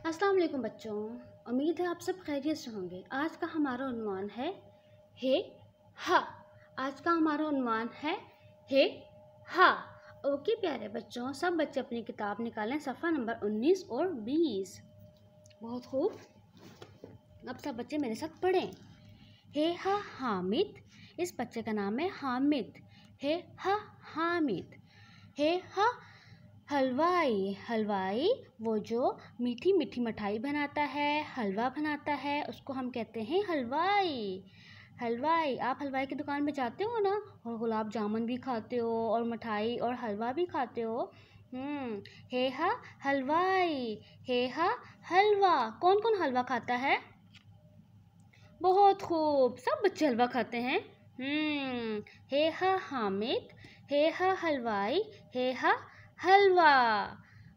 अस्सलाम वालेकुम बच्चों। उम्मीद है आप सब खैरियत से होंगे। आज का हमारा उन्वान है हे हा। आज का हमारा उन्वान है हे हा। ओके प्यारे बच्चों, सब बच्चे अपनी किताब निकालें, सफ़ा नंबर 19 और 20। बहुत खूब, अब सब बच्चे मेरे साथ पढ़ें। हे हा हामिद, इस बच्चे का नाम है हामिद। हे हा हामिद। हे हा हलवाई, हलवाई वो जो मीठी मीठी मिठाई बनाता है, हलवा बनाता है, उसको हम कहते हैं हलवाई। हलवाई, आप हलवाई की दुकान में जाते हो ना, और गुलाब जामुन भी खाते हो और मिठाई और हलवा भी खाते हो। हे हा हलवाई, हे हा हलवा। कौन कौन हलवा खाता है? बहुत खूब, सब बच्चे हलवा खाते हैं। हे हा हामिद, हे हा हलवाई, हे हा हलवा।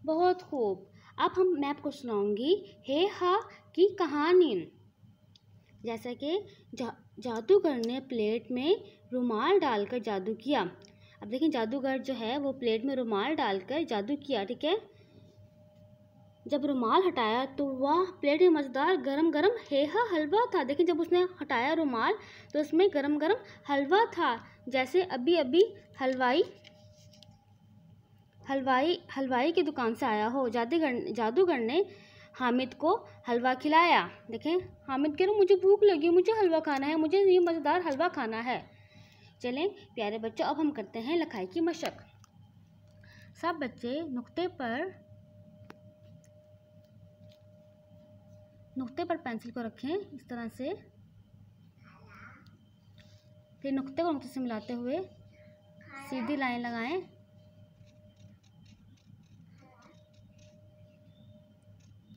बहुत खूब। अब मैं आपको सुनाऊंगी हे हा की कहानी। जैसा कि जादूगर ने प्लेट में रुमाल डालकर जादू किया। अब देखिए, जादूगर जो है वो प्लेट में रुमाल डालकर जादू किया, ठीक है। जब रुमाल हटाया तो वह प्लेट में मज़ेदार गरम गरम हे हा हलवा था। देखिए, जब उसने हटाया रुमाल तो उसमें गरम गरम हलवा था, जैसे अभी अभी हलवाई की दुकान से आया हो। जादूगर ने हामिद को हलवा खिलाया। देखें, हामिद कह रहा मुझे भूख लगी, मुझे हलवा खाना है, मुझे ये मज़ेदार हलवा खाना है। चलें प्यारे बच्चों, अब हम करते हैं लिखाई की मशक। सब बच्चे नुक्ते पर पेंसिल को रखें इस तरह से, फिर नुक्ते को नुक्ते से मिलाते हुए सीधी लाइन लगाएं।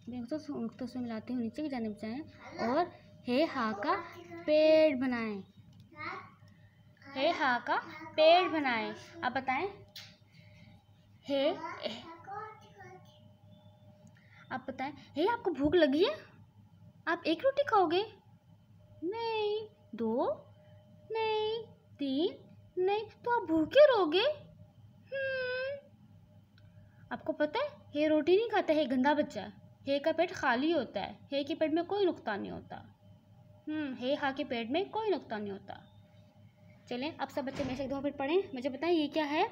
नुक्तों से मिलाते हुए नीचे की जानिब जाएं और हे हा का पेड़ बनाएं। हे हा का पेड़ बनाएं। अब बताएं हे आपको भूख लगी है? आप एक रोटी खाओगे? नहीं। दो? नहीं। तीन? नहीं। तो आप भूखे रहोगे। आपको पता है हे रोटी नहीं खाता, हे गंदा बच्चा है। हे का पेट खाली होता है, हे के पेट में कोई नुक्ता नहीं होता। हे हा के पेट में कोई नुक्ता नहीं होता। चलें, अब सब बच्चे मेरे से एक दो फिर पढ़ें। मुझे बताएं ये क्या है?